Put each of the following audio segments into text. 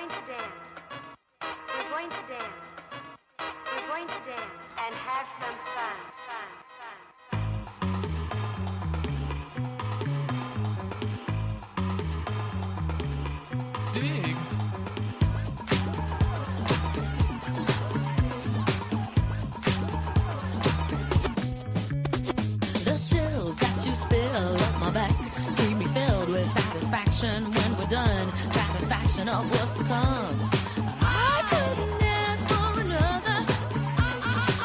going to dance. We're going to dance. We're going to dance and have some fun. Dig. The chills that you spill up my back keep me filled with satisfaction when we're done. Satisfaction of what's to come. I couldn't ask for another.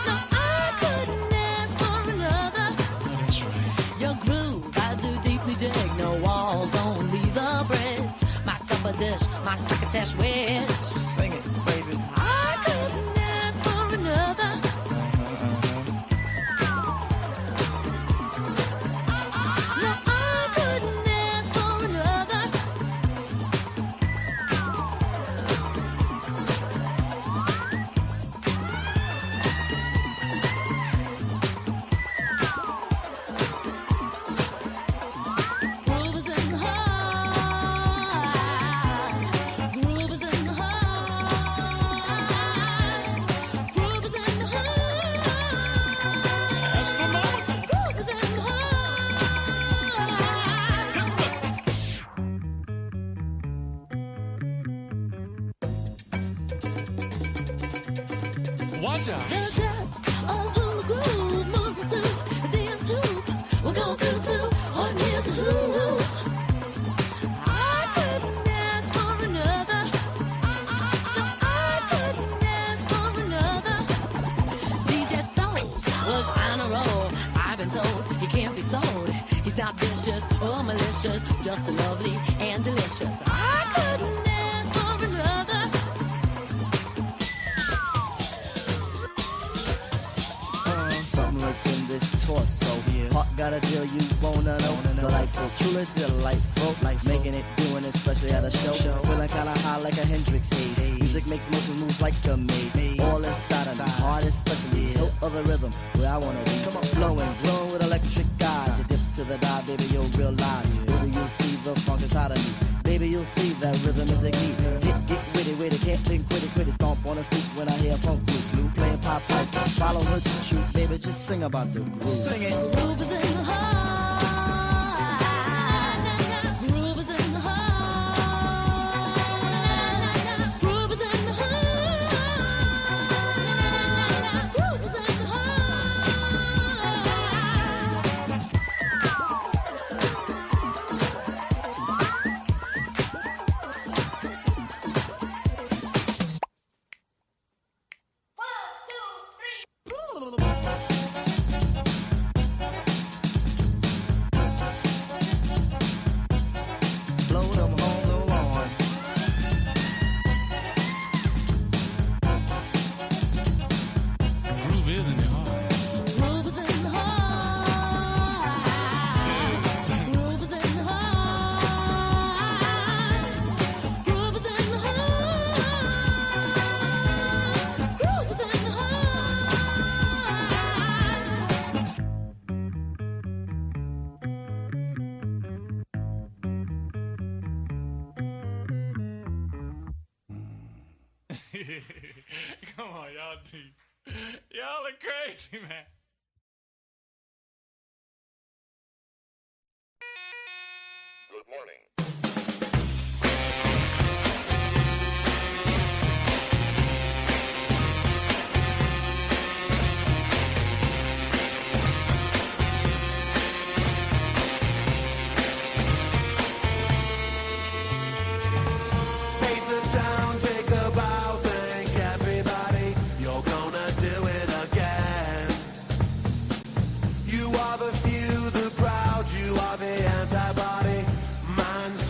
No, I couldn't ask for another. That's right. Your groove, I do deeply dig. No walls, only the bridge. My supper dish, my crocketesh wish. Sing it, baby. I couldn't ask for another. No, I couldn't ask for another. Groove is in the heart. Groove is in the heart. Groove is in the heart. That's the moment. Groove is in the heart. Watch out. The depth of the groove moves us to the end too. We'll go through to what is who. I couldn't ask for another. No, I couldn't ask for another. DJ Soul was on a roll. I've been told he can't be sold. He's not vicious or malicious, just lovely and delicious. I couldn't ask for another. Something lurks in this torso. Heart got a deal you wanna know. Delightful, truly delightful. Making it, doing it, especially at a show. Feeling kinda high like a Hendrix haze. Music makes motion moves like a maze. All inside of me, heart especially. Hilt of the rhythm, where I wanna be. Come on, flowing, glowing with electric eyes. You dip to the dive, baby, you'll realize. Baby, you'll see the funk inside of me. Baby, you'll see that rhythm is the key. Get witty, can't think, quitty. Stomp on the street when I hear funk blue. Playing pop pipe, follow her to shoot. Baby, just sing about the groove. Sing it. Groove is in the heart. Groove is in the heart. Groove is in the heart. Groove is in the Blow them home the lawn. Groove is in the heart. Groove is in the heart. Groove is in the heart. Groove is in the heart. Groove is in the Come on, y'all deep. Y'all are crazy, man. Good morning. Paint the town, take a bow, thank everybody. You're gonna do it again. You are the few, the proud, you are the antibody. Man's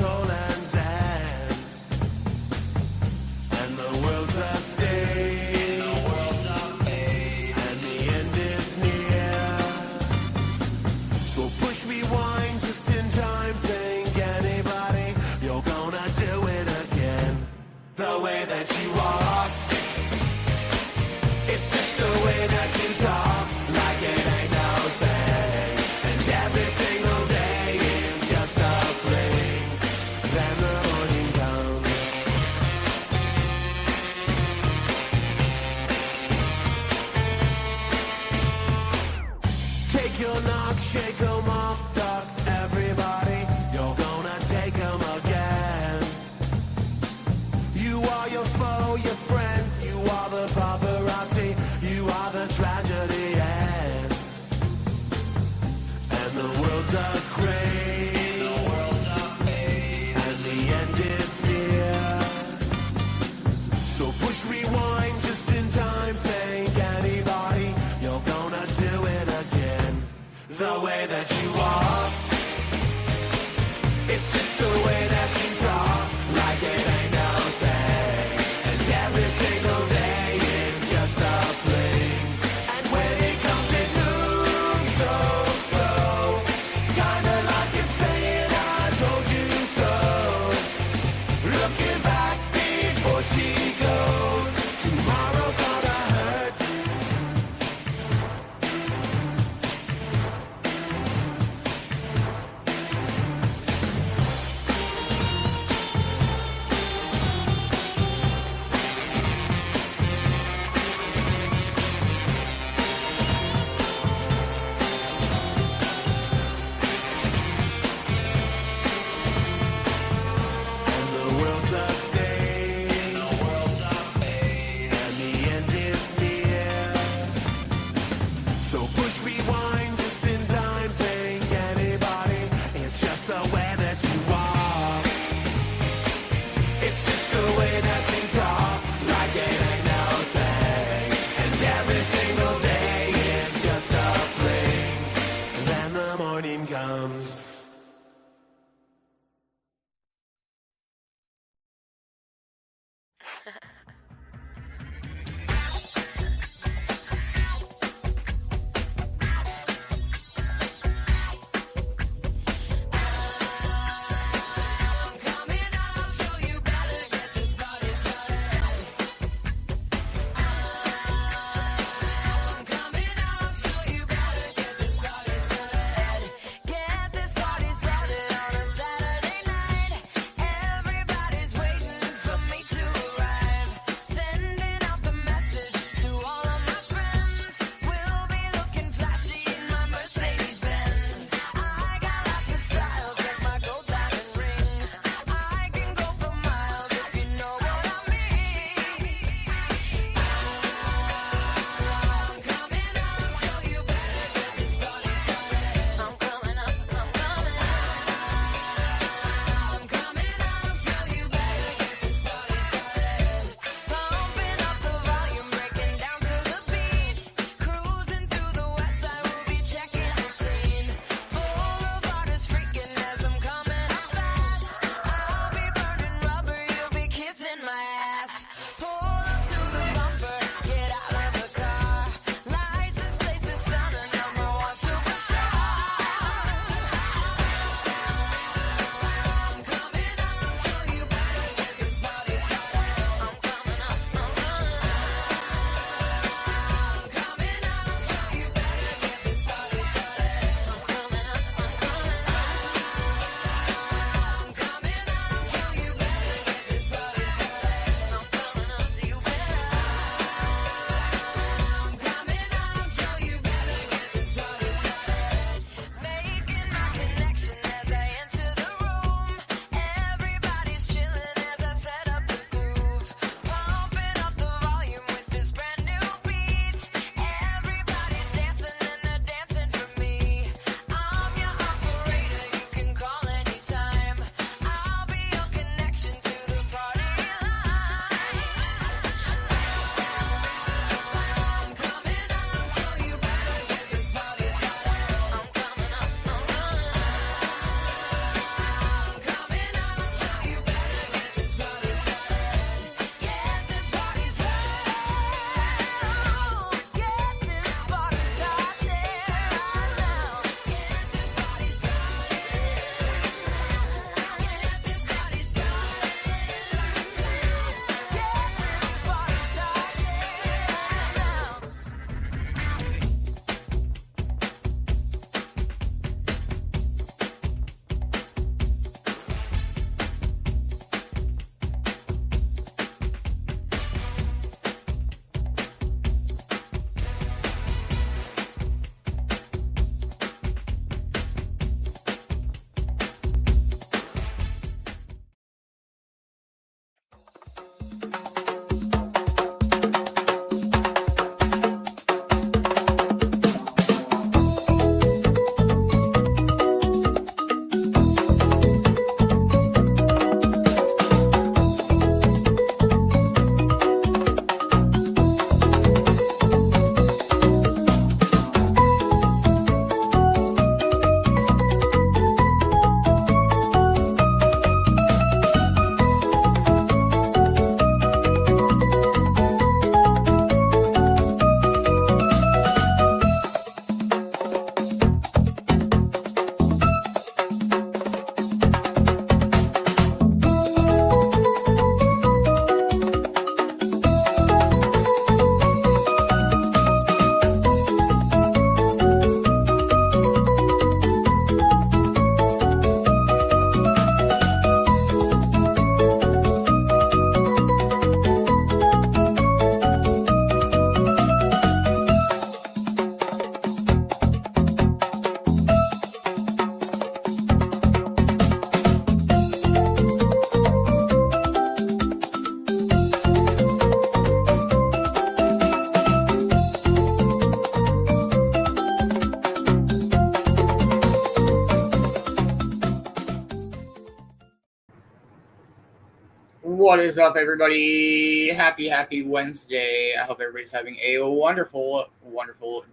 What is up, everybody? Happy Wednesday. I hope everybody's having a wonderful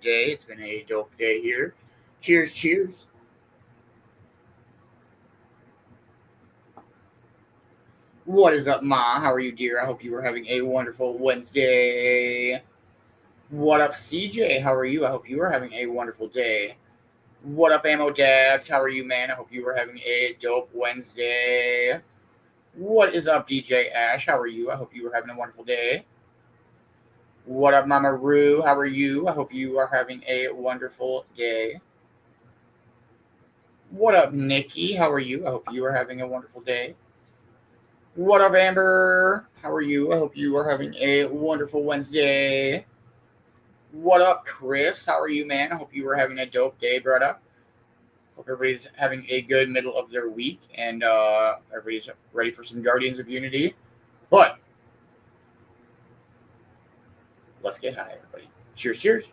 day. It's been a dope day here. Cheers. What is up, Ma? How are you, dear? I hope you are having a wonderful Wednesday. What up, CJ? How are you? I hope you are having a wonderful day. What up, Ammo Dabs? How are you, man? I hope you are having a dope Wednesday. What is up, DJ Ash? How are you? I hope you are having a wonderful day. What up, Mama Roo? How are you? I hope you are having a wonderful day. What up, Nikki? How are you? I hope you are having a wonderful day. What up, Amber? How are you? I hope you are having a wonderful Wednesday. What up, Chris? How are you, man? I hope you are having a dope day, brother. Hope everybody's having a good middle of their week and everybody's ready for some Guardians of Unity. But let's get high, everybody. Cheers, cheers.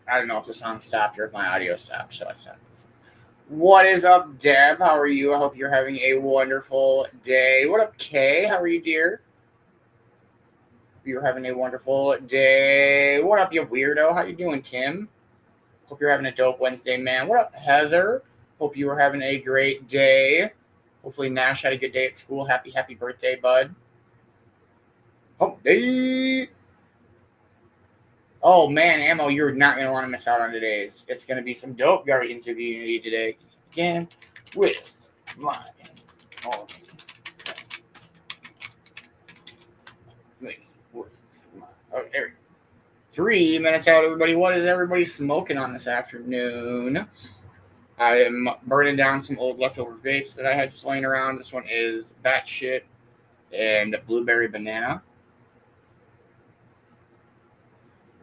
I don't know if the song stopped or if my audio stopped, so I stopped. What is up, Deb? How are you? I hope you're having a wonderful day. What up, Kay? How are you, dear? You're having a wonderful day. What up, you weirdo? How you doing, Tim? Hope you're having a dope Wednesday, man. What up, Heather? Hope you were having a great day. Hopefully Nash had a good day at school. Happy birthday, bud. Hump day. Oh, man, Ammo, you're not going to want to miss out on today's. It's going to be some dope Guardians of Unity today. Again, with my... Oh, wait, with my... Oh, there we go. 3 minutes out, everybody. What is everybody smoking on this afternoon? I am burning down some old leftover vapes that I had just laying around. This one is Batshit and Blueberry Banana.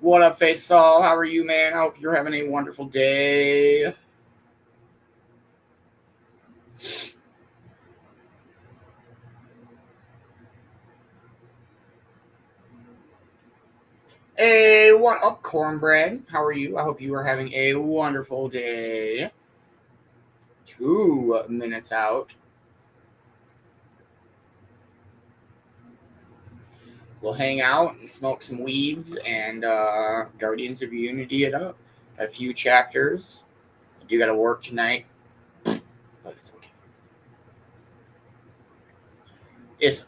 What up, Face Saul? How are you, man? I hope you're having a wonderful day. Hey, what up, Cornbread? How are you? I hope you are having a wonderful day. 2 minutes out. We'll hang out and smoke some weeds and Guardians of Unity it up. A few chapters. I do got to work tonight, but it's okay. It's okay.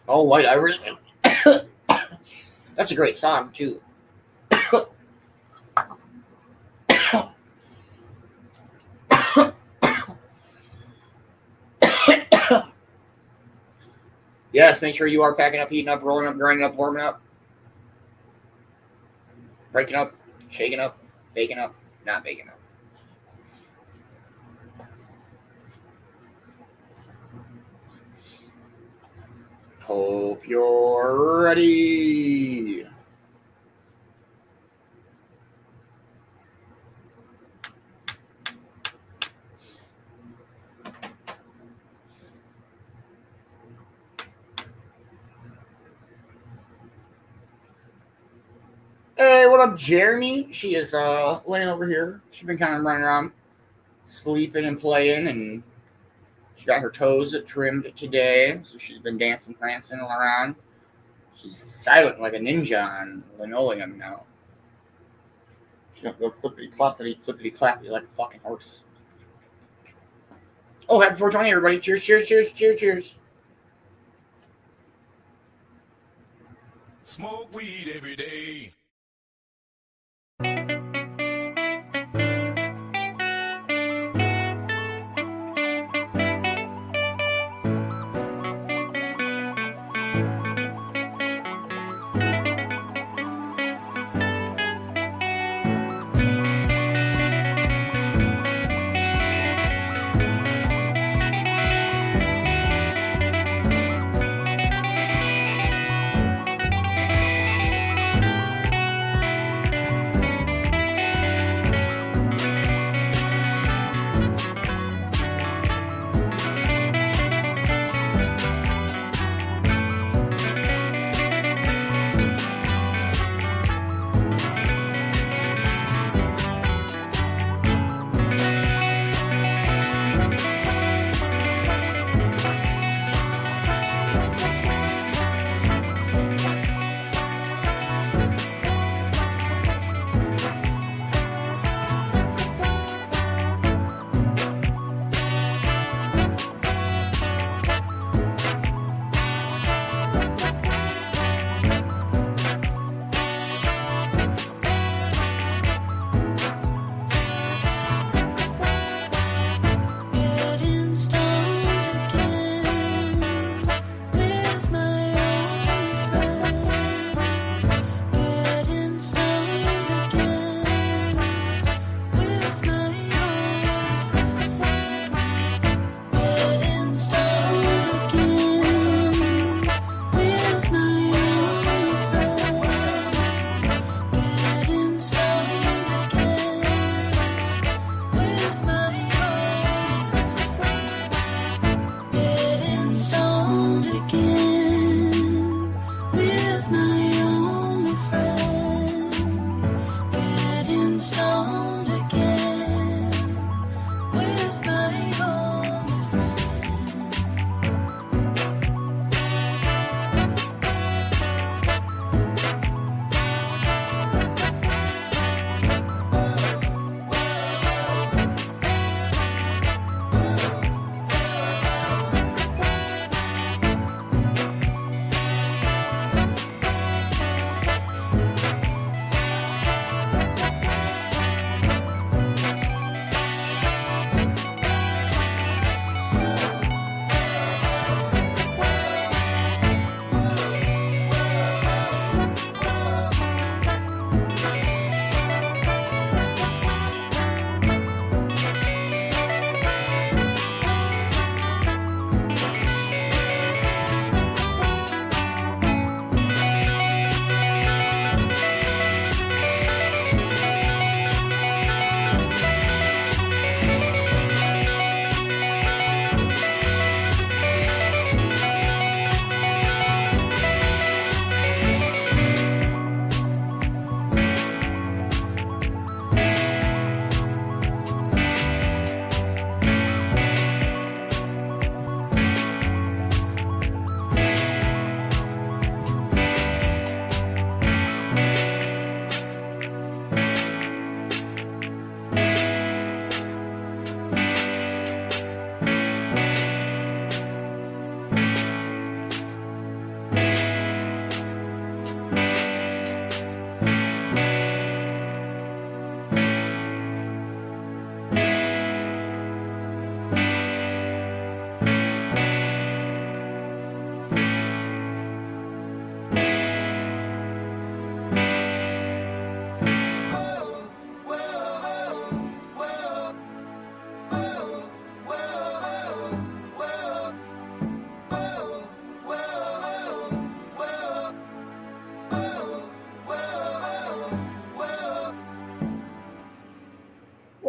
Oh, White Irishman. That's a great song, too. Yes, make sure you are packing up, heating up, rolling up, grinding up, warming up. Breaking up, shaking up, baking up, not baking up. Hope you're ready. Hey, what up, Jeremy? She is laying over here. She's been kind of running around, sleeping and playing, and she got her toes trimmed today, so she's been dancing, prancing all around. She's silent like a ninja on linoleum now. She's gonna go clippity-cloppity like a fucking horse. Oh, happy 420, everybody. Cheers, cheers, cheers, cheers, cheers. Smoke weed every day.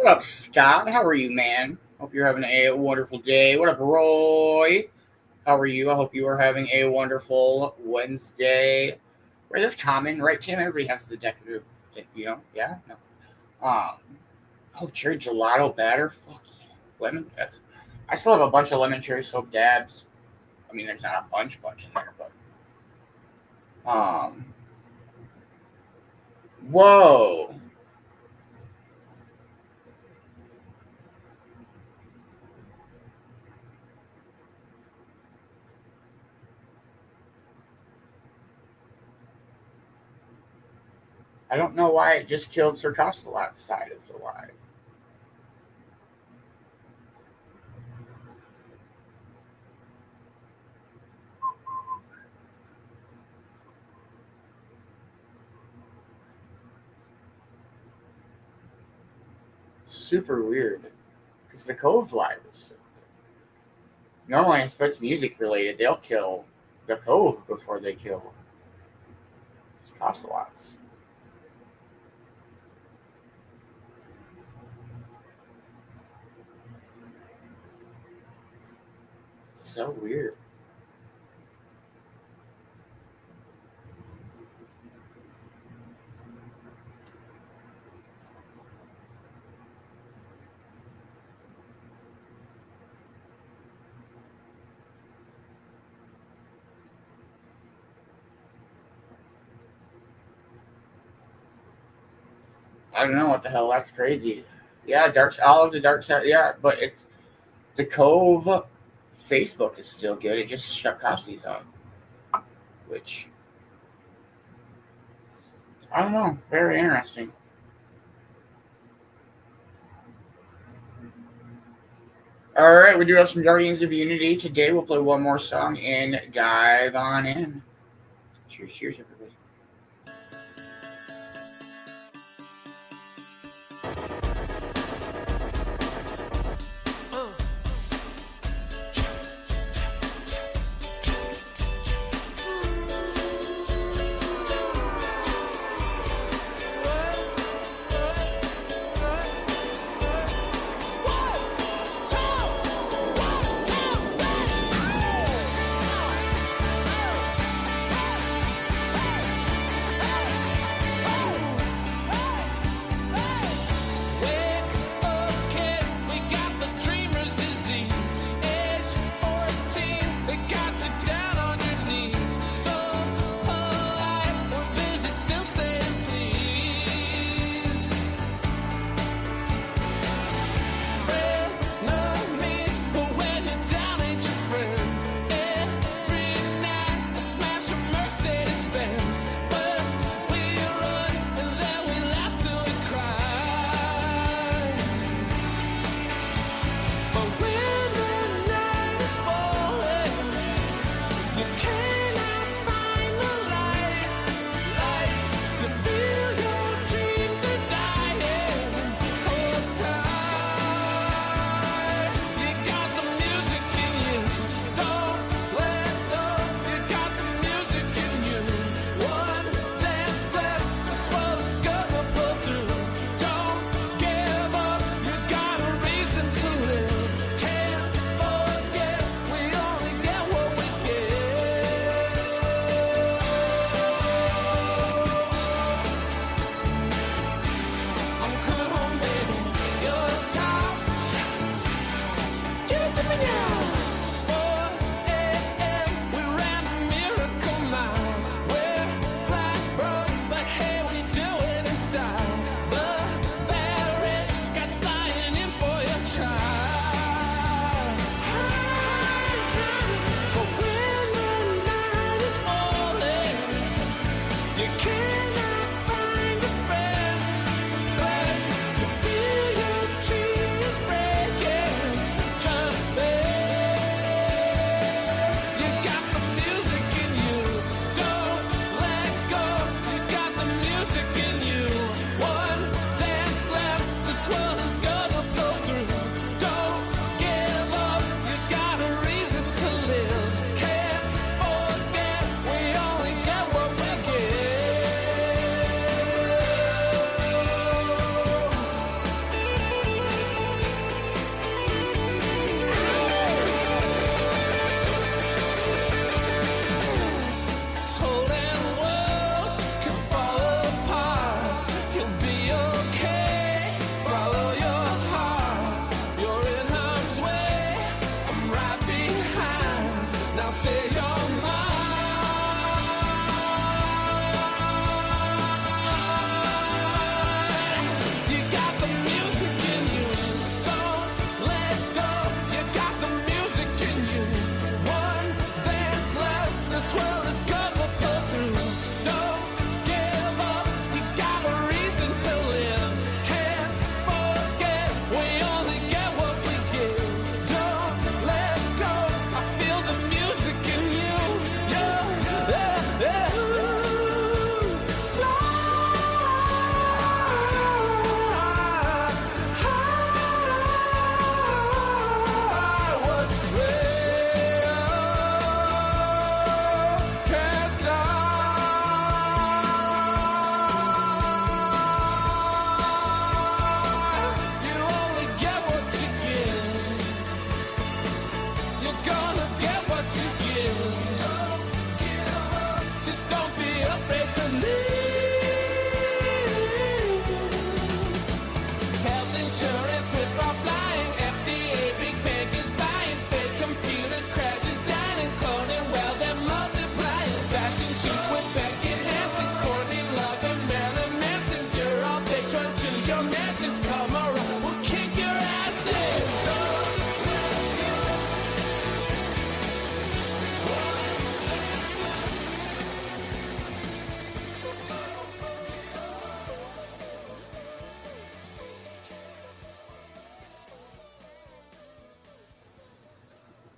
up, Scott? How are you, man? Hope you're having a wonderful day. What up, Roy? How are you? I hope you are having a wonderful Wednesday. Right, that's common, right, Tim? Everybody has the decorative, yeah? No. Cherry gelato batter. Fuck yeah. Lemon. I still have a bunch of lemon cherry soap dabs. I mean, there's not a bunch in there, but whoa. I don't know why it just killed Sir Costellot's side of the live. Super weird. Because the Cove live is still good. Normally, if it's music related, they'll kill the Cove before they kill Costellot's. It's so weird. I don't know what the hell. That's crazy. Yeah, all of the dark side. Yeah, but it's the Cove Facebook is still good. It just shut Copsy's off, which I don't know. Very interesting. All right, we do have some Guardians of Unity today. We'll play one more song and dive on in. Cheers, everybody. Hey!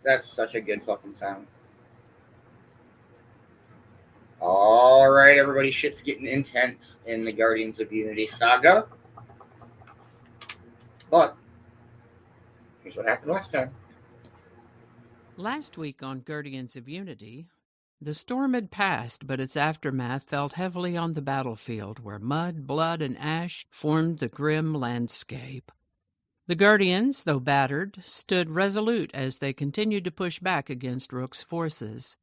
That's such a good fucking sound. Alright, everybody, shit's getting intense in the Guardians of Unity saga. But, here's what happened last time. Last week on Guardians of Unity, the storm had passed, but its aftermath felt heavily on the battlefield, where mud, blood, and ash formed the grim landscape. The Guardians, though battered, stood resolute as they continued to push back against Rook's forces.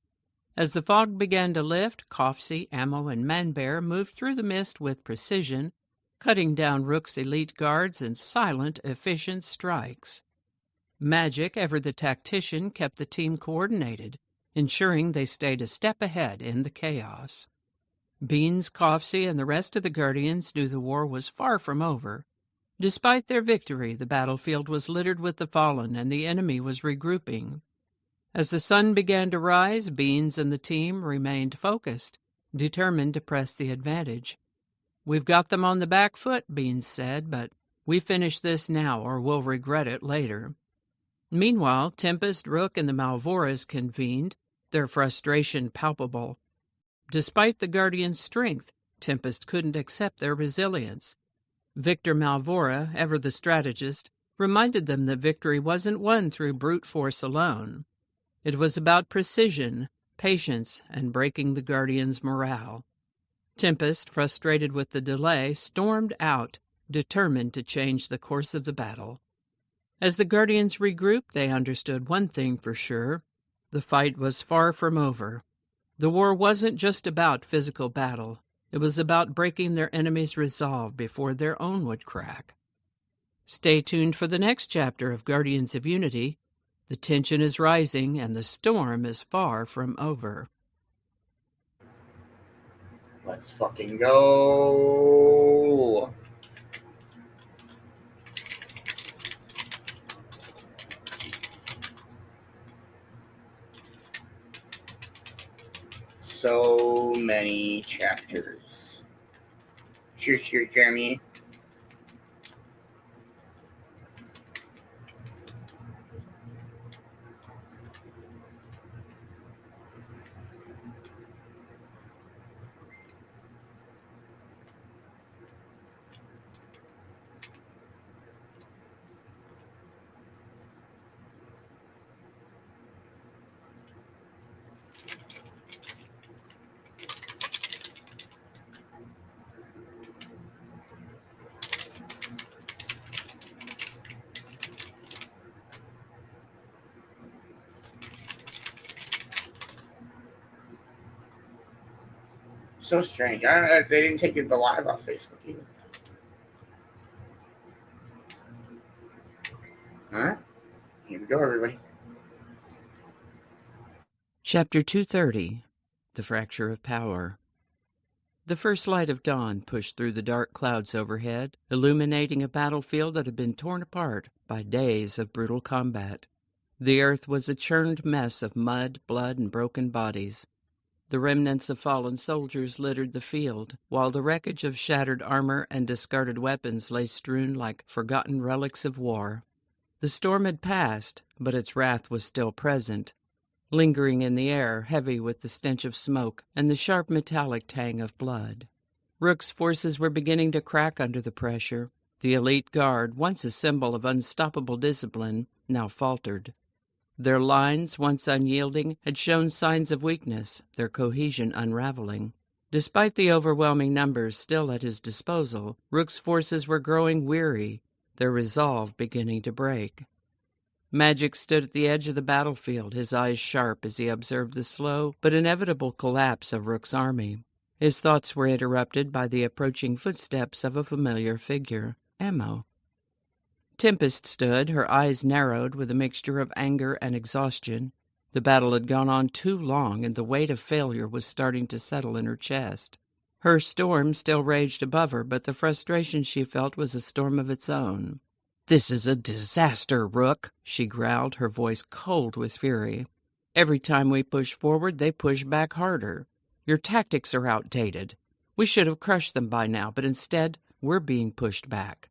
As the fog began to lift, Coffsey, Ammo, and Manbear moved through the mist with precision, cutting down Rook's elite guards in silent, efficient strikes. Magic, ever the tactician, kept the team coordinated, ensuring they stayed a step ahead in the chaos. Beans, Coffsey, and the rest of the Guardians knew the war was far from over. Despite their victory, the battlefield was littered with the fallen, and the enemy was regrouping. As the sun began to rise, Beans and the team remained focused, determined to press the advantage. "We've got them on the back foot," Beans said, "but we finish this now or we'll regret it later." Meanwhile, Tempest, Rook, and the Malvoras convened, their frustration palpable. Despite the Guardians' strength, Tempest couldn't accept their resilience. Victor Malvora, ever the strategist, reminded them that victory wasn't won through brute force alone. It was about precision, patience, and breaking the Guardians' morale. Tempest, frustrated with the delay, stormed out, determined to change the course of the battle. As the Guardians regrouped, they understood one thing for sure. The fight was far from over. The war wasn't just about physical battle. It was about breaking their enemy's resolve before their own would crack. Stay tuned for the next chapter of Guardians of Unity. The tension is rising, and the storm is far from over. Let's fucking go. So many chapters. Cheers, cheers, Jeremy. So strange. I don't know if they didn't take the live off Facebook either. Alright. Here we go, everybody. Chapter 230, The Fracture of Power. The first light of dawn pushed through the dark clouds overhead, illuminating a battlefield that had been torn apart by days of brutal combat. The earth was a churned mess of mud, blood, and broken bodies. The remnants of fallen soldiers littered the field, while the wreckage of shattered armor and discarded weapons lay strewn like forgotten relics of war. The storm had passed, but its wrath was still present, lingering in the air, heavy with the stench of smoke and the sharp metallic tang of blood. Rook's forces were beginning to crack under the pressure. The elite guard, once a symbol of unstoppable discipline, now faltered. Their lines, once unyielding, had shown signs of weakness, their cohesion unraveling. Despite the overwhelming numbers still at his disposal, Rook's forces were growing weary, their resolve beginning to break. Magic stood at the edge of the battlefield, his eyes sharp as he observed the slow but inevitable collapse of Rook's army. His thoughts were interrupted by the approaching footsteps of a familiar figure, Ammo. Tempest stood, her eyes narrowed with a mixture of anger and exhaustion. The battle had gone on too long, and the weight of failure was starting to settle in her chest. Her storm still raged above her, but the frustration she felt was a storm of its own. "This is a disaster, Rook," she growled, her voice cold with fury. "Every time we push forward, they push back harder. Your tactics are outdated. We should have crushed them by now, but instead, we're being pushed back."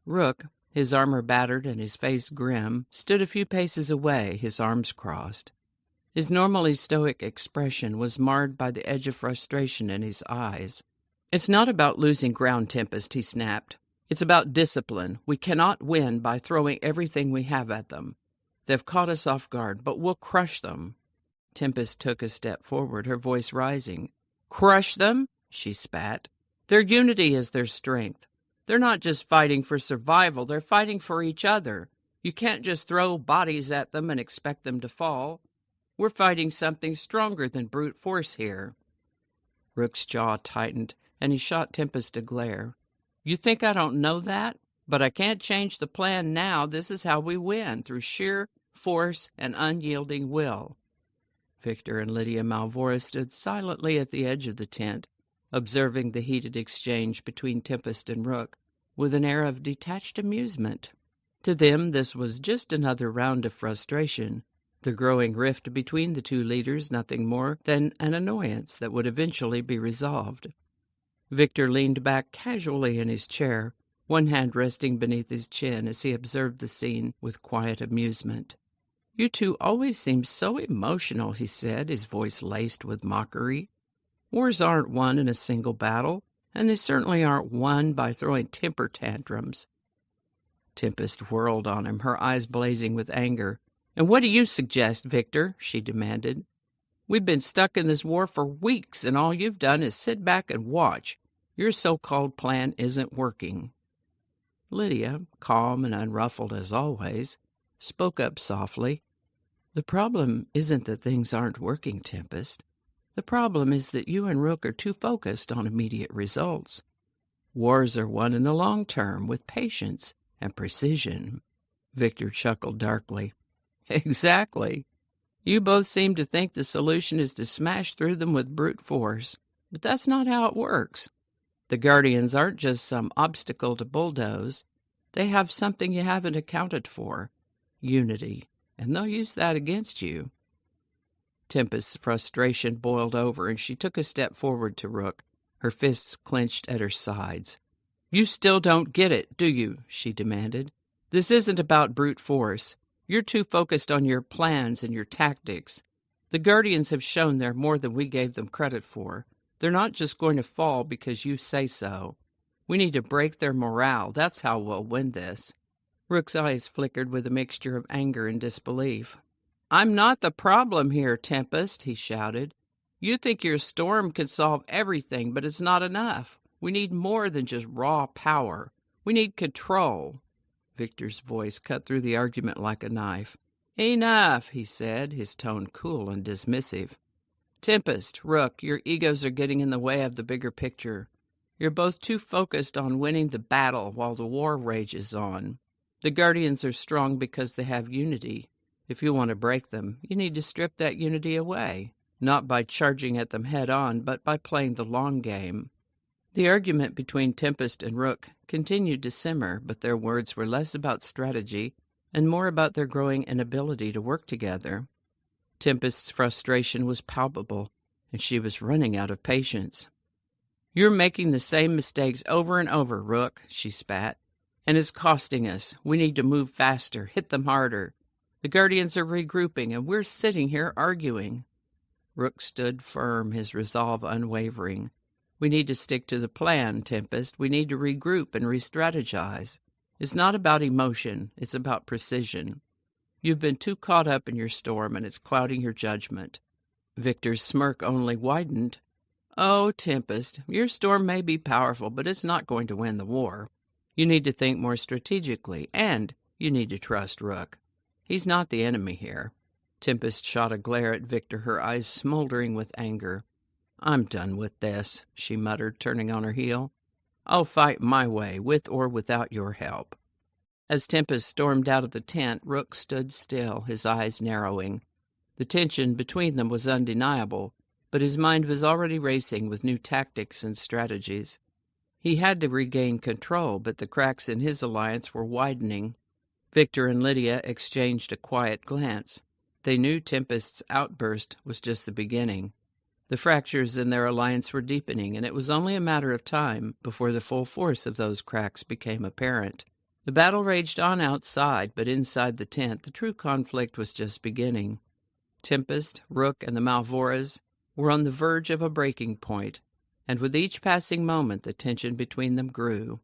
Rook, his armor battered and his face grim, stood a few paces away, his arms crossed. His normally stoic expression was marred by the edge of frustration in his eyes. "It's not about losing ground, Tempest," he snapped. "It's about discipline. We cannot win by throwing everything we have at them. They've caught us off guard, but we'll crush them." Tempest took a step forward, her voice rising. "Crush them?" she spat. "Their unity is their strength. They're not just fighting for survival, they're fighting for each other. You can't just throw bodies at them and expect them to fall. We're fighting something stronger than brute force here." Rook's jaw tightened, and he shot Tempest a glare. "You think I don't know that? But I can't change the plan now. This is how we win, through sheer force and unyielding will." Victor and Lydia Malvora stood silently at the edge of the tent, observing the heated exchange between Tempest and Rook, with an air of detached amusement. To them, this was just another round of frustration, the growing rift between the two leaders nothing more than an annoyance that would eventually be resolved. Victor leaned back casually in his chair, one hand resting beneath his chin as he observed the scene with quiet amusement. "You two always seem so emotional," he said, his voice laced with mockery. "Wars aren't won in a single battle, and they certainly aren't won by throwing temper tantrums." Tempest whirled on him, her eyes blazing with anger. "And what do you suggest, Victor?" she demanded. "We've been stuck in this war for weeks, and all you've done is sit back and watch. Your so-called plan isn't working." Lydia, calm and unruffled as always, spoke up softly. "The problem isn't that things aren't working, Tempest. The problem is that you and Rook are too focused on immediate results. Wars are won in the long term, with patience and precision." Victor chuckled darkly. "Exactly. You both seem to think the solution is to smash through them with brute force. But that's not how it works. The Guardians aren't just some obstacle to bulldoze. They have something you haven't accounted for: unity, and they'll use that against you." Tempest's frustration boiled over, and she took a step forward to Rook, her fists clenched at her sides. "You still don't get it, do you?" she demanded. "This isn't about brute force. You're too focused on your plans and your tactics. The Guardians have shown they're more than we gave them credit for. They're not just going to fall because you say so. We need to break their morale. That's how we'll win this." Rook's eyes flickered with a mixture of anger and disbelief. "I'm not the problem here, Tempest," he shouted. "You think your storm can solve everything, but it's not enough. We need more than just raw power. We need control." Victor's voice cut through the argument like a knife. "Enough," he said, his tone cool and dismissive. "Tempest, Rook, your egos are getting in the way of the bigger picture. You're both too focused on winning the battle while the war rages on. The Guardians are strong because they have unity. If you want to break them, you need to strip that unity away, not by charging at them head on, but by playing the long game." The argument between Tempest and Rook continued to simmer, but their words were less about strategy and more about their growing inability to work together. Tempest's frustration was palpable, and she was running out of patience. "You're making the same mistakes over and over, Rook," she spat. "And it's costing us. We need to move faster, hit them harder. The Guardians are regrouping, and we're sitting here arguing." Rook stood firm, his resolve unwavering. "We need to stick to the plan, Tempest. We need to regroup and re-strategize. It's not about emotion. It's about precision. You've been too caught up in your storm, and it's clouding your judgment." Victor's smirk only widened. "Oh, Tempest, your storm may be powerful, but it's not going to win the war. You need to think more strategically, and you need to trust Rook. He's not the enemy here." Tempest shot a glare at Victor, her eyes smoldering with anger. "I'm done with this," she muttered, turning on her heel. "I'll fight my way, with or without your help." As Tempest stormed out of the tent, Rook stood still, his eyes narrowing. The tension between them was undeniable, but his mind was already racing with new tactics and strategies. He had to regain control, but the cracks in his alliance were widening. Victor and Lydia exchanged a quiet glance. They knew Tempest's outburst was just the beginning. The fractures in their alliance were deepening, and it was only a matter of time before the full force of those cracks became apparent. The battle raged on outside, but inside the tent, the true conflict was just beginning. Tempest, Rook, and the Malvoras were on the verge of a breaking point, and with each passing moment, the tension between them grew.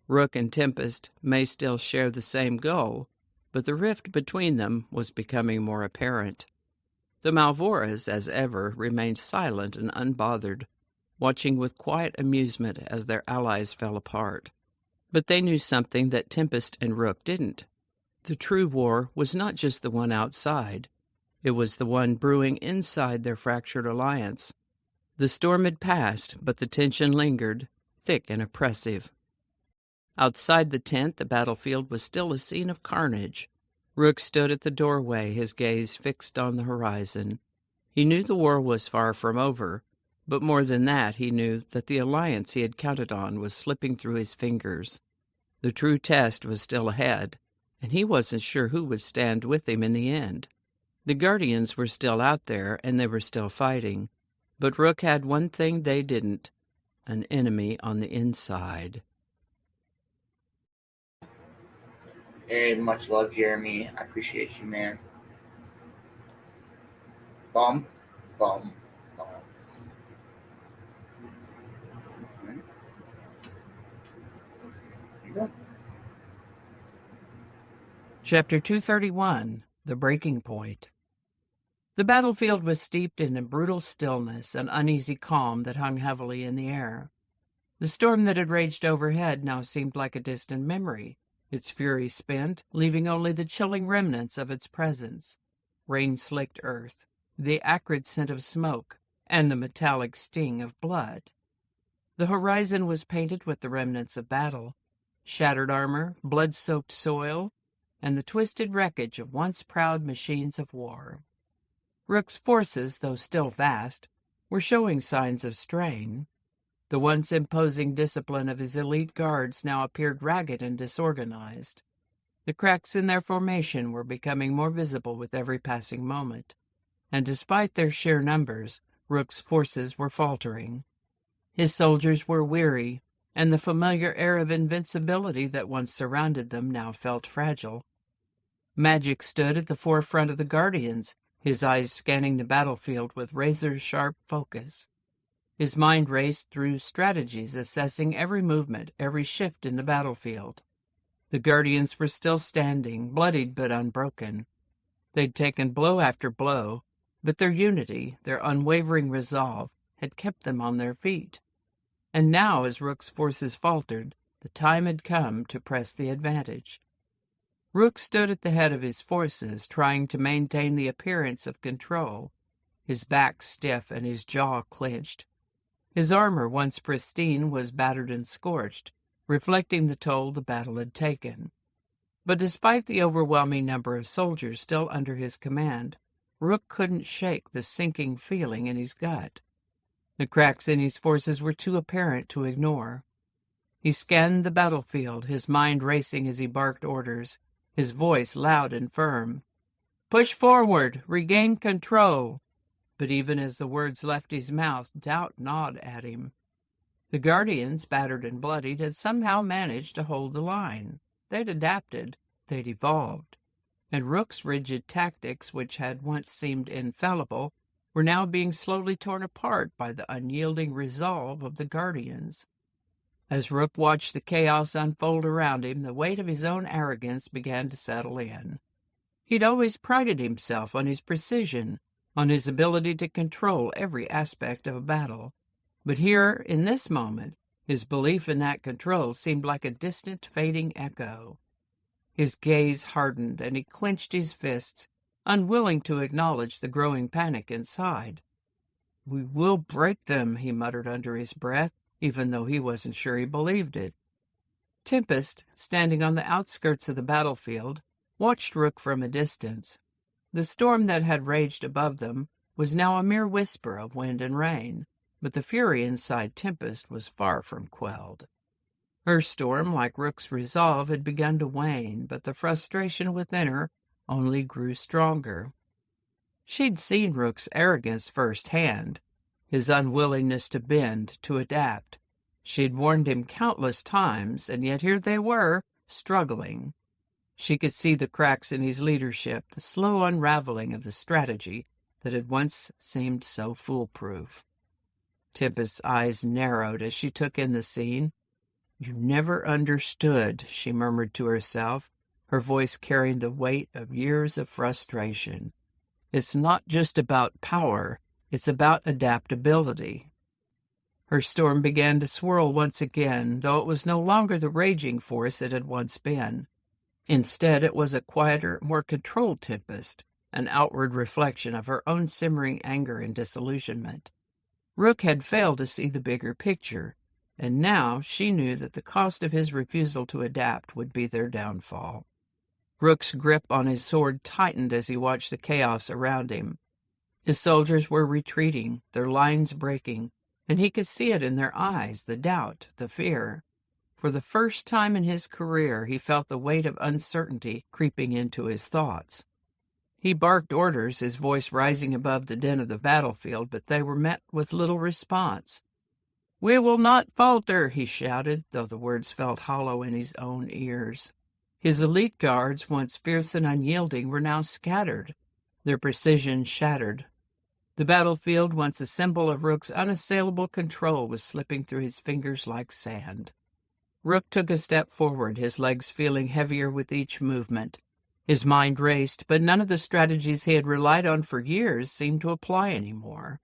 Rook and Tempest may still share the same goal, but the rift between them was becoming more apparent. The Malvoras, as ever, remained silent and unbothered, watching with quiet amusement as their allies fell apart. But they knew something that Tempest and Rook didn't. The true war was not just the one outside. It was the one brewing inside their fractured alliance. The storm had passed, but the tension lingered, thick and oppressive. Outside the tent, the battlefield was still a scene of carnage. Rook stood at the doorway, his gaze fixed on the horizon. He knew the war was far from over, but more than that, he knew that the alliance he had counted on was slipping through his fingers. The true test was still ahead, and he wasn't sure who would stand with him in the end. The Guardians were still out there, and they were still fighting, but Rook had one thing they didn't: an enemy on the inside. Hey, much love, Jeremy. I appreciate you, man. Bum, bum, bum. There you go. Chapter 231, The Breaking Point. The battlefield was steeped in a brutal stillness, an uneasy calm that hung heavily in the air. The storm that had raged overhead now seemed like a distant memory, its fury spent, leaving only the chilling remnants of its presence: rain-slicked earth, the acrid scent of smoke, and the metallic sting of blood. The horizon was painted with the remnants of battle: shattered armor, blood-soaked soil, and the twisted wreckage of once proud machines of war. Rook's forces, though still vast, were showing signs of strain. The once imposing discipline of his elite guards now appeared ragged and disorganized. The cracks in their formation were becoming more visible with every passing moment, and despite their sheer numbers, Rook's forces were faltering. His soldiers were weary, and the familiar air of invincibility that once surrounded them now felt fragile. Magic stood at the forefront of the Guardians, his eyes scanning the battlefield with razor-sharp focus. His mind raced through strategies, assessing every movement, every shift in the battlefield. The Guardians were still standing, bloodied but unbroken. They'd taken blow after blow, but their unity, their unwavering resolve, had kept them on their feet. And now, as Rook's forces faltered, the time had come to press the advantage. Rook stood at the head of his forces, trying to maintain the appearance of control, his back stiff and his jaw clenched. His armor, once pristine, was battered and scorched, reflecting the toll the battle had taken. But despite the overwhelming number of soldiers still under his command, Rook couldn't shake the sinking feeling in his gut. The cracks in his forces were too apparent to ignore. He scanned the battlefield, his mind racing as he barked orders, his voice loud and firm. "Push forward! Regain control!" But even as the words left his mouth, doubt gnawed at him. The Guardians, battered and bloodied, had somehow managed to hold the line. They'd adapted, they'd evolved, and Rook's rigid tactics, which had once seemed infallible, were now being slowly torn apart by the unyielding resolve of the Guardians. As Rook watched the chaos unfold around him, the weight of his own arrogance began to settle in. He'd always prided himself on his precision, on his ability to control every aspect of a battle. But here, in this moment, his belief in that control seemed like a distant, fading echo. His gaze hardened, and he clenched his fists, unwilling to acknowledge the growing panic inside. "We will break them," he muttered under his breath, even though he wasn't sure he believed it. Tempest, standing on the outskirts of the battlefield, watched Rook from a distance. The storm that had raged above them was now a mere whisper of wind and rain, but the fury inside Tempest was far from quelled. Her storm, like Rook's resolve, had begun to wane, but the frustration within her only grew stronger. She'd seen Rook's arrogance firsthand, his unwillingness to bend, to adapt. She'd warned him countless times, and yet here they were, struggling. She could see the cracks in his leadership, the slow unraveling of the strategy that had once seemed so foolproof. Tempest's eyes narrowed as she took in the scene. "You never understood," she murmured to herself, her voice carrying the weight of years of frustration. "It's not just about power, it's about adaptability." Her storm began to swirl once again, though it was no longer the raging force it had once been. Instead, it was a quieter, more controlled tempest, an outward reflection of her own simmering anger and disillusionment. Rook had failed to see the bigger picture, and now she knew that the cost of his refusal to adapt would be their downfall. Rook's grip on his sword tightened as he watched the chaos around him. His soldiers were retreating, their lines breaking, and he could see it in their eyes, the doubt, the fear. For the first time in his career, he felt the weight of uncertainty creeping into his thoughts. He barked orders, his voice rising above the din of the battlefield, but they were met with little response. "We will not falter," he shouted, though the words felt hollow in his own ears. His elite guards, once fierce and unyielding, were now scattered, their precision shattered. The battlefield, once a symbol of Rook's unassailable control, was slipping through his fingers like sand. Rook took a step forward, his legs feeling heavier with each movement. His mind raced, but none of the strategies he had relied on for years seemed to apply anymore.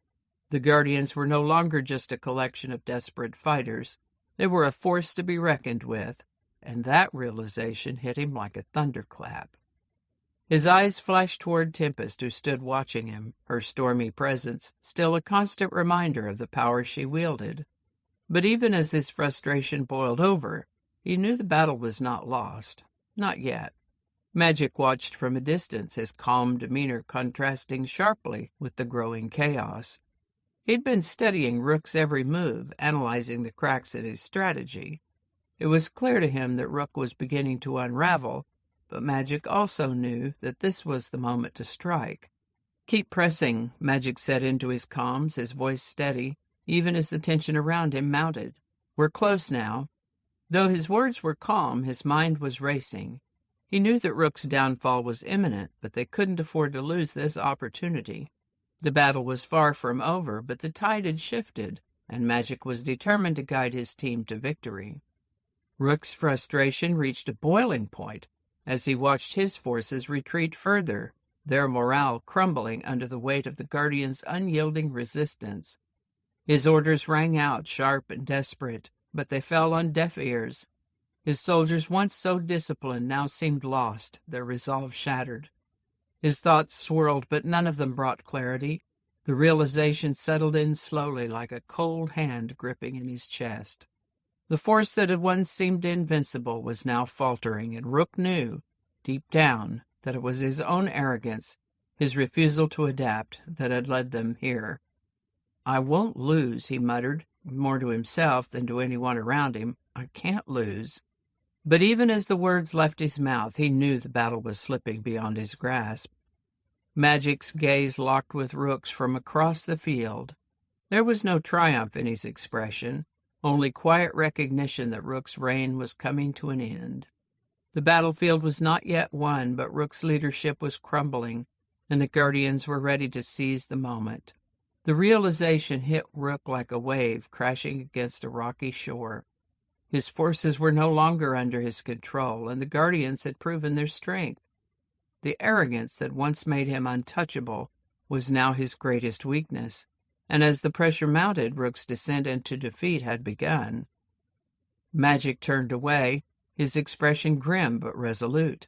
The Guardians were no longer just a collection of desperate fighters. They were a force to be reckoned with, and that realization hit him like a thunderclap. His eyes flashed toward Tempest, who stood watching him, her stormy presence still a constant reminder of the power she wielded. But even as his frustration boiled over, he knew the battle was not lost. Not yet. Magic watched from a distance, his calm demeanor contrasting sharply with the growing chaos. He'd been studying Rook's every move, analyzing the cracks in his strategy. It was clear to him that Rook was beginning to unravel, but Magic also knew that this was the moment to strike. "Keep pressing," Magic said into his comms, his voice steady, even as the tension around him mounted. "We're close now." Though his words were calm, his mind was racing. He knew that Rook's downfall was imminent, but they couldn't afford to lose this opportunity. The battle was far from over, but the tide had shifted, and Magic was determined to guide his team to victory. Rook's frustration reached a boiling point as he watched his forces retreat further, their morale crumbling under the weight of the Guardians' unyielding resistance. His orders rang out, sharp and desperate, but they fell on deaf ears. His soldiers, once so disciplined, now seemed lost, their resolve shattered. His thoughts swirled, but none of them brought clarity. The realization settled in slowly, like a cold hand gripping in his chest. The force that had once seemed invincible was now faltering, and Rook knew, deep down, that it was his own arrogance, his refusal to adapt, that had led them here. "I won't lose," he muttered, more to himself than to anyone around him. "I can't lose." But even as the words left his mouth, he knew the battle was slipping beyond his grasp. Magic's gaze locked with Rook's from across the field. There was no triumph in his expression, only quiet recognition that Rook's reign was coming to an end. The battlefield was not yet won, but Rook's leadership was crumbling, and the Guardians were ready to seize the moment. The realization hit Rook like a wave crashing against a rocky shore. His forces were no longer under his control, and the Guardians had proven their strength. The arrogance that once made him untouchable was now his greatest weakness, and as the pressure mounted, Rook's descent into defeat had begun. Magic turned away, his expression grim but resolute.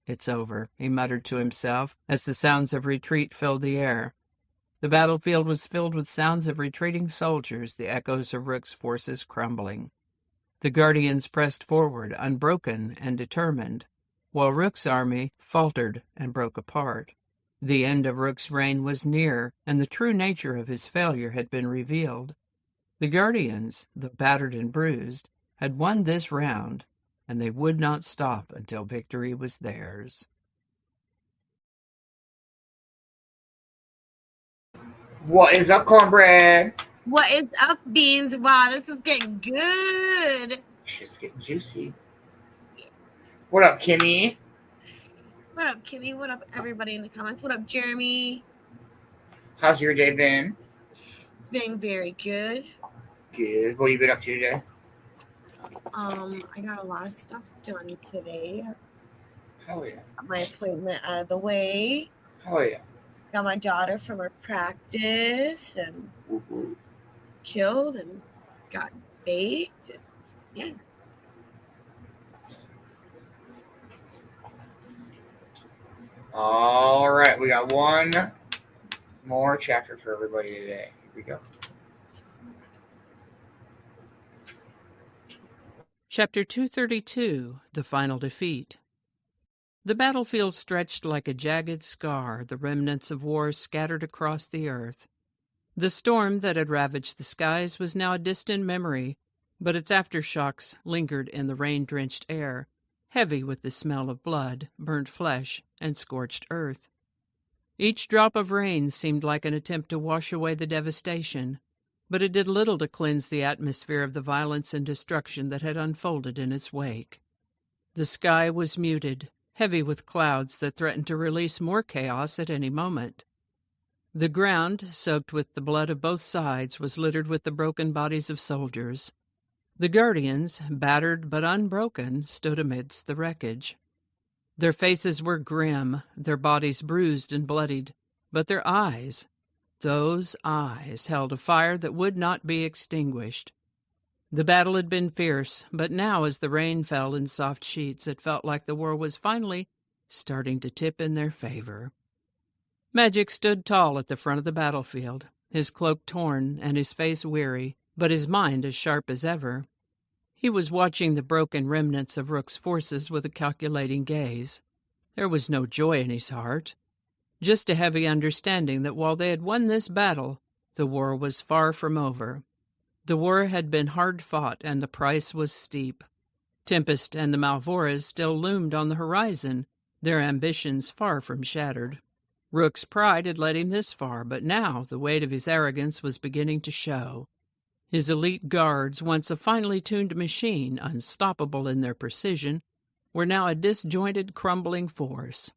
"It's over," he muttered to himself, as the sounds of retreat filled the air. The battlefield was filled with sounds of retreating soldiers, the echoes of Rook's forces crumbling. The Guardians pressed forward, unbroken and determined, while Rook's army faltered and broke apart. The end of Rook's reign was near, and the true nature of his failure had been revealed. The Guardians, though battered and bruised, had won this round, and they would not stop until victory was theirs. What is up, cornbread? What is up, Beans? Wow, this is getting good. Shit's getting juicy. What up, Kimmy? What up, Kimmy? What up, everybody in the comments? What up, Jeremy? How's your day been? It's been very good. Good. What have you been up to today? I got a lot of stuff done today. Hell yeah. Got my appointment out of the way. Hell yeah. Got my daughter from her practice and Woo-hoo. chilled and got baked. Yeah. All right, we got one more chapter for everybody today. Here we go. Chapter 232, The Final Defeat. The battlefield stretched like a jagged scar, the remnants of war scattered across the earth. The storm that had ravaged the skies was now a distant memory, but its aftershocks lingered in the rain-drenched air, heavy with the smell of blood, burnt flesh, and scorched earth. Each drop of rain seemed like an attempt to wash away the devastation, but it did little to cleanse the atmosphere of the violence and destruction that had unfolded in its wake. The sky was muted, heavy with clouds that threatened to release more chaos at any moment. The ground, soaked with the blood of both sides, was littered with the broken bodies of soldiers. The Guardians, battered but unbroken, stood amidst the wreckage. Their faces were grim, their bodies bruised and bloodied, but their eyes, those eyes, held a fire that would not be extinguished. The battle had been fierce, but now as the rain fell in soft sheets, it felt like the war was finally starting to tip in their favor. Magic stood tall at the front of the battlefield, his cloak torn and his face weary, but his mind as sharp as ever. He was watching the broken remnants of Rook's forces with a calculating gaze. There was no joy in his heart, just a heavy understanding that while they had won this battle, the war was far from over. The war had been hard fought, and the price was steep. Tempest and the Malvoras still loomed on the horizon, their ambitions far from shattered. Rook's pride had led him this far, but now the weight of his arrogance was beginning to show. His elite guards, once a finely tuned machine, unstoppable in their precision, were now a disjointed, crumbling force.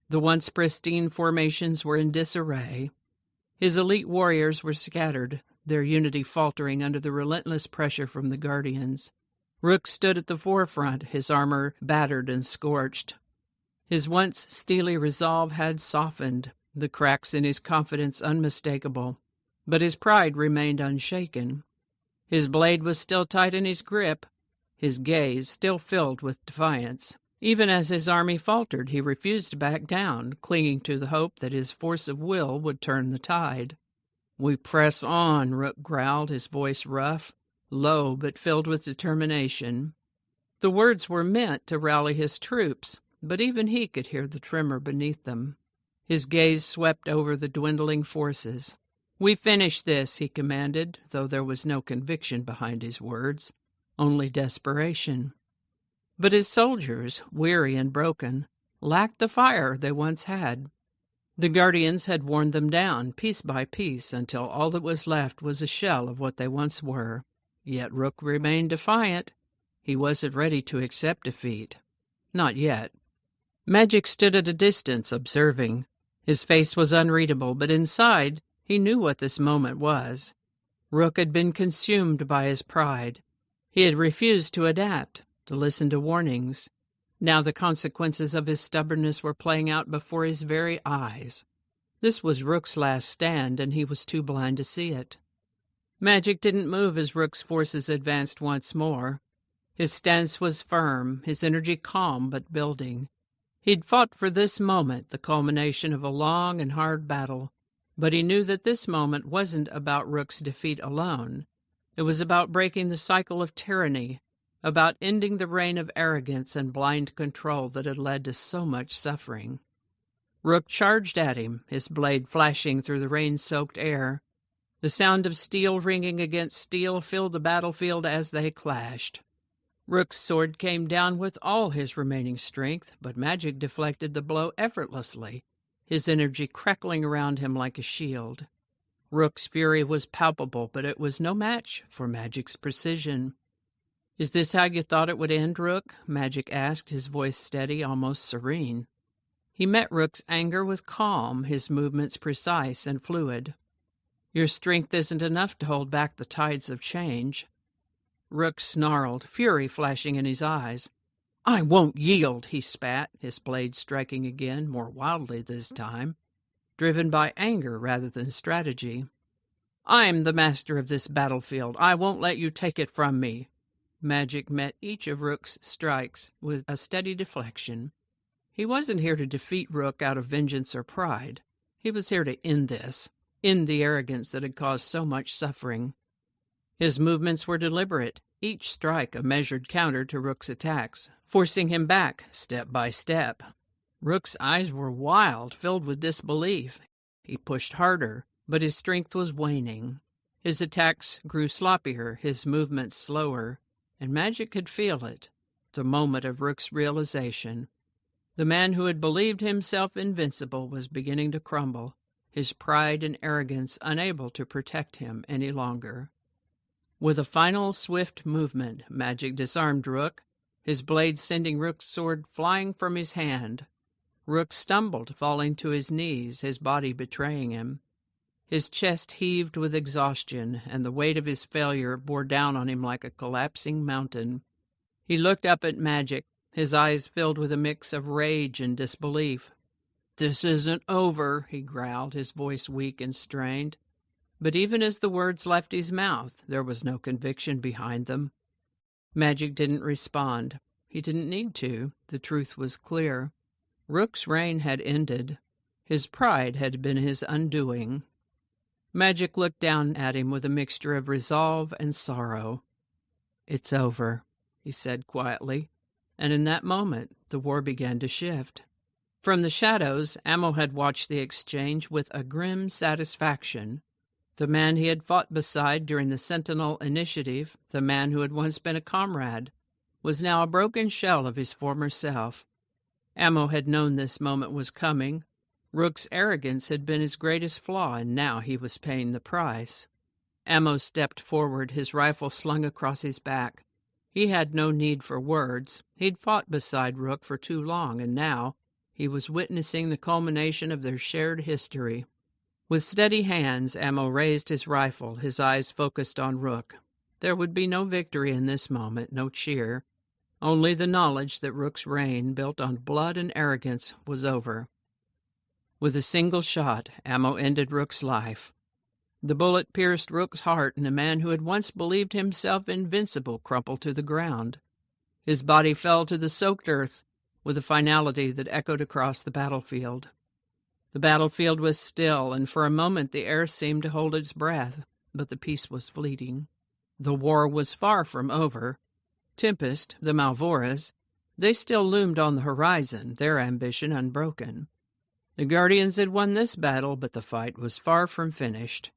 The once pristine formations were in disarray. His elite warriors were scattered, their unity faltering under the relentless pressure from the Guardians. Rook stood at the forefront, his armor battered and scorched. His once steely resolve had softened, the cracks in his confidence unmistakable, but his pride remained unshaken. His blade was still tight in his grip, his gaze still filled with defiance. Even as his army faltered, he refused to back down, clinging to the hope that his force of will would turn the tide. "We press on," Rook growled, his voice rough, low but filled with determination. The words were meant to rally his troops, but even he could hear the tremor beneath them. His gaze swept over the dwindling forces. "We finish this," he commanded, though there was no conviction behind his words, only desperation. But his soldiers, weary and broken, lacked the fire they once had. The Guardians had worn them down, piece by piece, until all that was left was a shell of what they once were. Yet Rook remained defiant. He wasn't ready to accept defeat. Not yet. Magic stood at a distance, observing. His face was unreadable, but inside he knew what this moment was. Rook had been consumed by his pride. He had refused to adapt, to listen to warnings. Now the consequences of his stubbornness were playing out before his very eyes. This was Rook's last stand, and he was too blind to see it. Magic didn't move as Rook's forces advanced once more. His stance was firm, his energy calm but building. He'd fought for this moment, the culmination of a long and hard battle, but he knew that this moment wasn't about Rook's defeat alone. It was about breaking the cycle of tyranny, about ending the reign of arrogance and blind control that had led to so much suffering. Rook charged at him, his blade flashing through the rain-soaked air. The sound of steel ringing against steel filled the battlefield as they clashed. Rook's sword came down with all his remaining strength, but Magic deflected the blow effortlessly, his energy crackling around him like a shield. Rook's fury was palpable, but it was no match for Magic's precision. "Is this how you thought it would end, Rook?" Magic asked, his voice steady, almost serene. He met Rook's anger with calm, his movements precise and fluid. "Your strength isn't enough to hold back the tides of change." Rook snarled, fury flashing in his eyes. "I won't yield," he spat, his blade striking again, more wildly this time, driven by anger rather than strategy. "I'm the master of this battlefield. I won't let you take it from me." Magic met each of Rook's strikes with a steady deflection. He wasn't here to defeat Rook out of vengeance or pride. He was here to end this, end the arrogance that had caused so much suffering. His movements were deliberate, each strike a measured counter to Rook's attacks, forcing him back step by step. Rook's eyes were wild, filled with disbelief. He pushed harder, but his strength was waning. His attacks grew sloppier, his movements slower, and Magic could feel it, the moment of Rook's realization. The man who had believed himself invincible was beginning to crumble, his pride and arrogance unable to protect him any longer. With a final swift movement, Magic disarmed Rook, his blade sending Rook's sword flying from his hand. Rook stumbled, falling to his knees, his body betraying him. His chest heaved with exhaustion, and the weight of his failure bore down on him like a collapsing mountain. He looked up at Magic, his eyes filled with a mix of rage and disbelief. "This isn't over," he growled, his voice weak and strained. But even as the words left his mouth, there was no conviction behind them. Magic didn't respond. He didn't need to. The truth was clear. Rook's reign had ended. His pride had been his undoing. Magic looked down at him with a mixture of resolve and sorrow. "It's over," he said quietly, and in that moment the war began to shift. From the shadows, Ammo had watched the exchange with a grim satisfaction. The man he had fought beside during the Sentinel Initiative, the man who had once been a comrade, was now a broken shell of his former self. Ammo had known this moment was coming. Rook's arrogance had been his greatest flaw, and now he was paying the price. Ammo stepped forward, his rifle slung across his back. He had no need for words. He'd fought beside Rook for too long, and now he was witnessing the culmination of their shared history. With steady hands, Ammo raised his rifle, his eyes focused on Rook. There would be no victory in this moment, no cheer, only the knowledge that Rook's reign, built on blood and arrogance, was over. With a single shot, Ammo ended Rook's life. The bullet pierced Rook's heart, and a man who had once believed himself invincible crumpled to the ground. His body fell to the soaked earth with a finality that echoed across the battlefield. The battlefield was still, and for a moment the air seemed to hold its breath, but the peace was fleeting. The war was far from over. Tempest, the Malvoras, they still loomed on the horizon, their ambition unbroken. The Guardians had won this battle, but the fight was far from finished.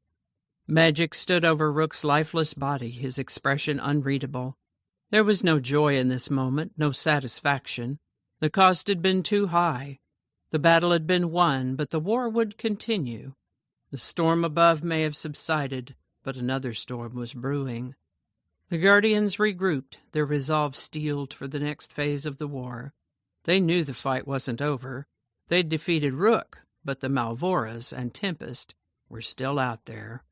Magic stood over Rook's lifeless body, his expression unreadable. There was no joy in this moment, no satisfaction. The cost had been too high. The battle had been won, but the war would continue. The storm above may have subsided, but another storm was brewing. The Guardians regrouped, their resolve steeled for the next phase of the war. They knew the fight wasn't over. They'd defeated Rook, but the Malvoras and Tempest were still out there.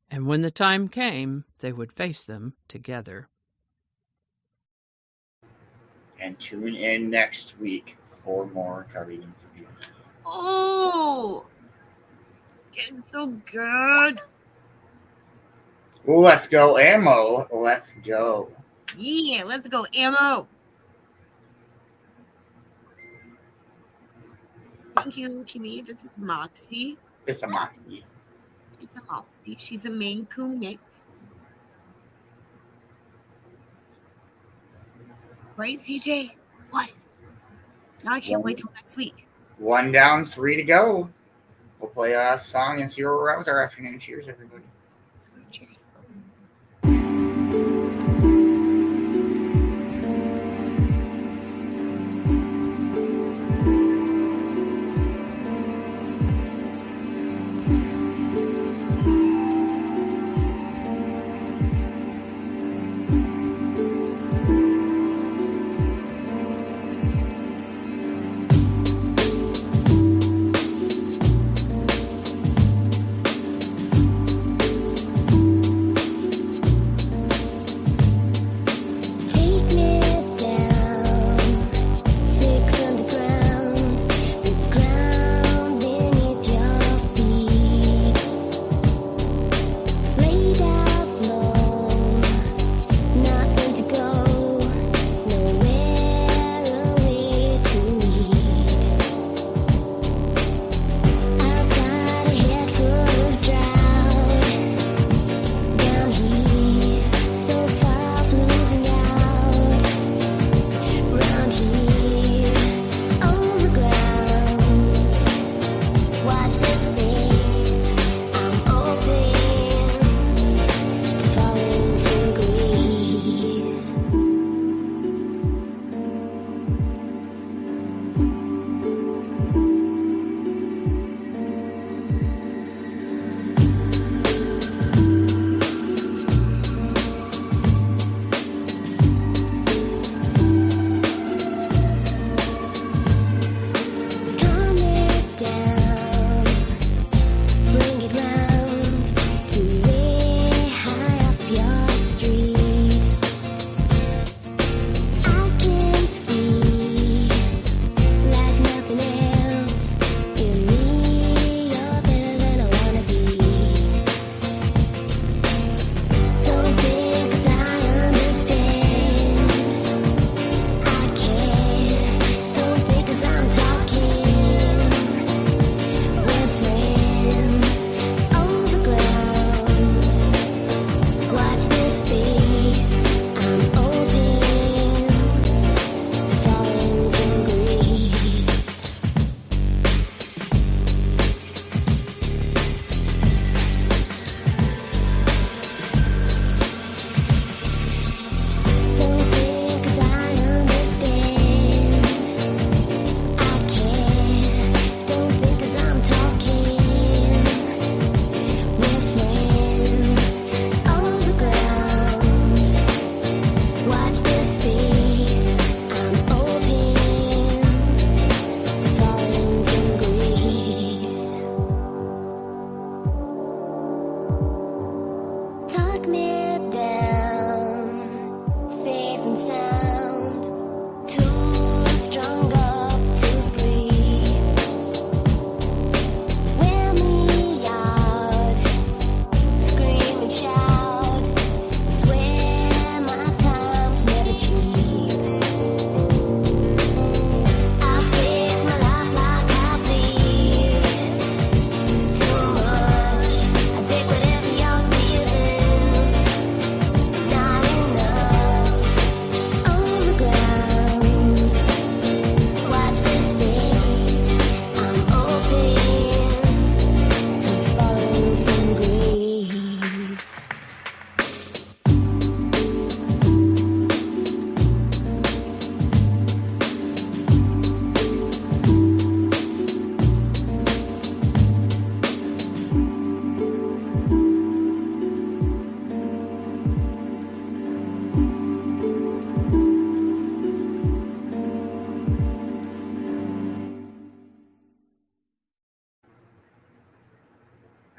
And when the time came, they would face them together. And tune in next week for more Guardians of Unity. Oh, getting so good. Let's go, Ammo. Let's go. Yeah, let's go, Ammo. Thank you, Kimmy. This is Moxie. It's a Moxie. It's a Moxie. She's a Maine Coon mix. Right, CJ? What? Now I can't wait till next week. 1 down, 3 to go. We'll play a song and see where we're at with our afternoon. Cheers, everybody. Let's go. Cheers.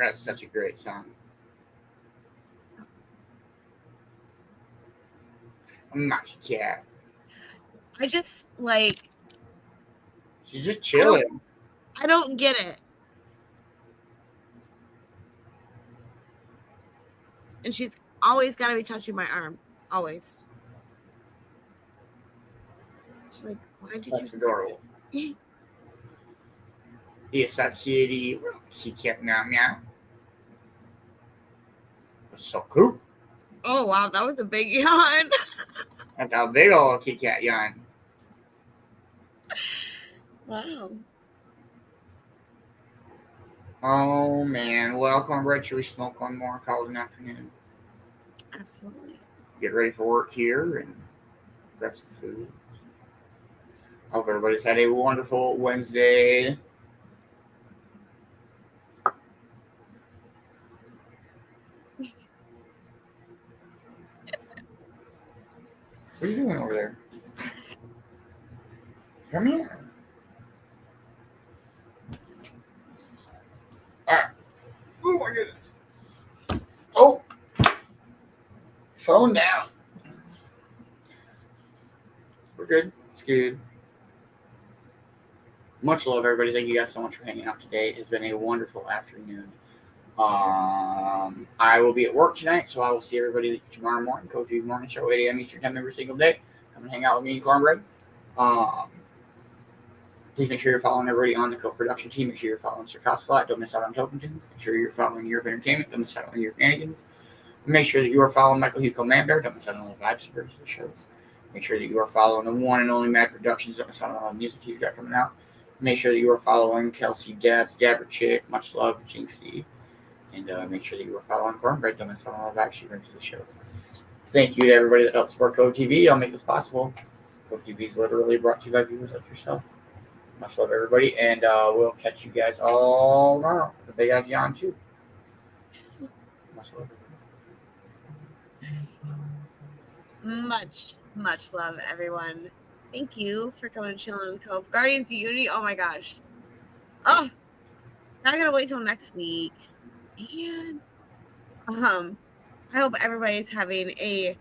That's such a great song. I'm not a cat. I just like She's just chilling. I don't get it. And she's always got to be touching my arm. Always. She's like, why did That's you adorable. It's a kitty. She kept meow meow. That's so cool. Oh, wow. That was a big yawn. That's a big old Kit Kat yawn. Wow. Oh, man. Well, cornbread, should we smoke one more? Call it an afternoon. Absolutely. Get ready for work here and grab some food. Hope everybody's had a wonderful Wednesday. What are you doing over there? Come here. Ah. Oh my goodness. Oh. Phone down. We're good. It's good. Much love, everybody. Thank you guys so much for hanging out today. It's been a wonderful afternoon. I will be at work tonight, so I will see everybody tomorrow morning. Code Tube Morning Show, 8 a.m. Eastern Time every single day. Come and hang out with me and Cornbread. Please make sure you're following everybody on the co-production team. Make sure you're following Sir Alot. Don't miss out on Token Tunes. Make sure you're following Europe Entertainment. Don't miss out on your Fanigans. Make sure that you are following Michael Hugo Manbear. Don't miss out on all the vibes of the shows. Make sure that you are following the one and only Mad Productions. Don't miss out on all the music he's got coming out. Make sure that you are following Kelsey Dabs, Dabber Chick, Much Love, Jinxie. And make sure that you are following Cornbread. Don't miss out on all the vibes she brings to the shows. Thank you to everybody that helps support Code TV. I'll make this possible. Code TV is literally brought to you by viewers like yourself. Much love, everybody. And we'll catch you guys all tomorrow. It's a big ass yawn, too. Much love. Much love, everyone. Thank you for coming to Chillin In The Cove. Guardians of Unity, oh my gosh. Oh, I gotta wait till next week. And I hope everybody's having a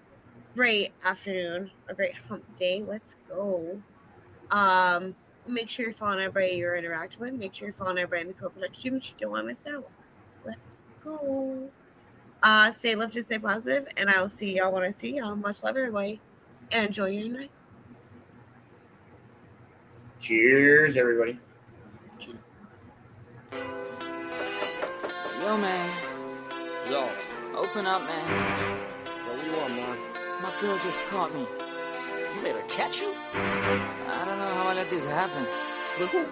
great afternoon, a great hump day. Let's go. Make sure you're following everybody you're interacting with. Make sure you're following everybody in the co-production, which you don't want to miss out. Let's go. Stay lifted, stay positive, and I will see y'all when I see y'all. Much love, everybody, and enjoy your night. Cheers, everybody. Cheers. Yo, man. Yo. Open up, man. What do you want, man? My girl just caught me. You made her catch you? I don't know how I let this happen. With who?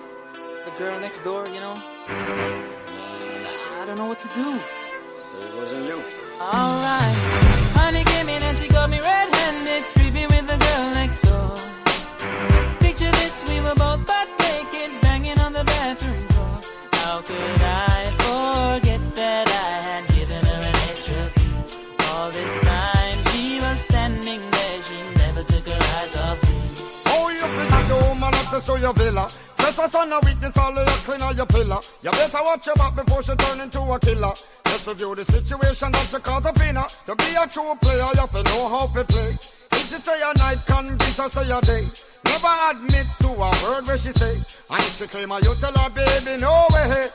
The girl next door, you know? I don't know what to do. So it wasn't you. Alright. Honey came in and she got me red-handed, creepy with the girl next door. Picture this, we were both butt naked, banging on the bathroom floor. How could I forget that I had given her an extra key? All this time she was standing there, she never took her eyes off me. Oh, you think the woman access to your villa? Trespass on a weakness, all of your clean on your pillar. You better watch your back before she turn into a killer. Just review the situation that you call the winner. To be a true player, you have to know how to play. If she say a night, convince her say a day. Never admit to a word where she say. And if she claim her, you tell her, baby, no way.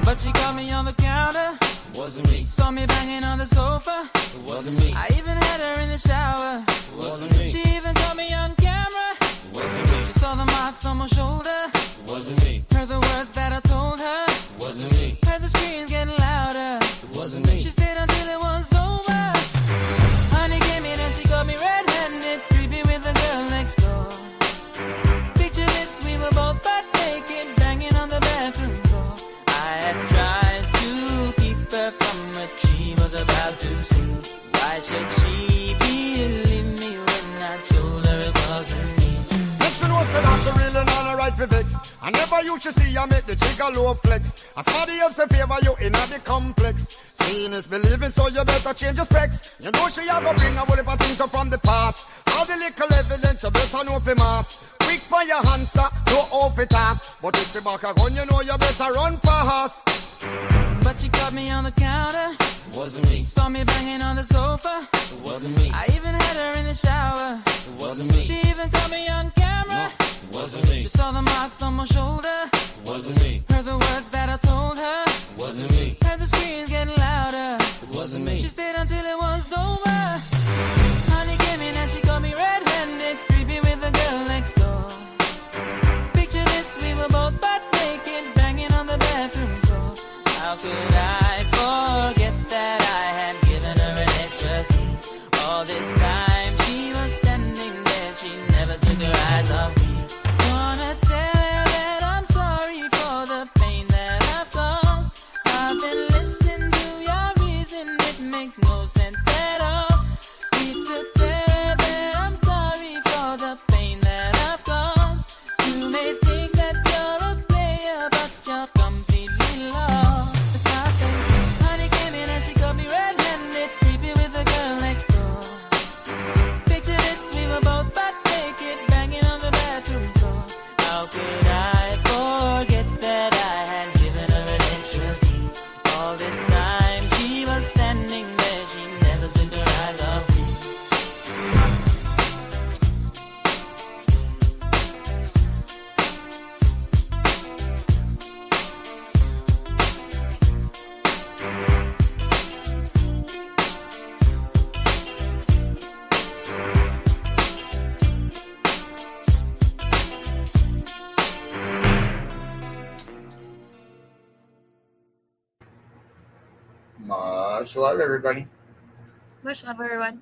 But she caught me on the counter. Wasn't me. Saw me banging on the sofa. It wasn't me. I even had her in the shower. It wasn't me. She even caught me on camera. It wasn't me. She saw the marks on my shoulder. It wasn't me. Heard the words that I told her. It wasn't me. Heard the screams getting louder. It wasn't me. She stayed until it was over. Honey came in and she got me red-handed, creepy with the girl next door. Picture this, we were both butt naked, banging on the bathroom floor. I had tried to keep her from what she was about to see. Why should she believe me when I told her it wasn't me? Make sure no say that she really not a right for vex. I never used to see you make the trigger low flex. As somebody else in favor you in the complex. Seeing is believing, so you better change your specs. You know she a go bring a whole heap of things up from the past. All the little evidence you better know for mass. Quick for your answer, no off it up. But if she back a gun, you know you better run fast. But she caught me on the counter. It wasn't me. Saw me banging on the sofa. It wasn't me. I even had her in the shower. It wasn't me. She even caught me on camera. It wasn't me. She saw the marks on my shoulder. It wasn't me. Heard the words that I told her. It wasn't me. Heard the screams getting louder. It wasn't me. She stayed until it was over. Honey came in and she caught me red-handed, creepy with the girl next door. Picture this, we were both butt naked, banging on the bathroom floor. How could I forget that I had given her an extra key? All this time she was standing there, she never took her eyes off me. Wanna tell her that I'm sorry for the pain that I've caused. I've been listening to your reason, it makes no sense at all. Need to tell her that I'm sorry for the pain that I've caused. You may think that you're a player, but you're completely lost. That's why I say, honey came in and she caught me red-handed, creepy with the girl next door. Picture this, we were both butt naked, banging on the bathroom floor. How could I forget that I had given her an extra key? All this time she was standing there, she never took her eyes off me. Much love, everybody. Much love, everyone.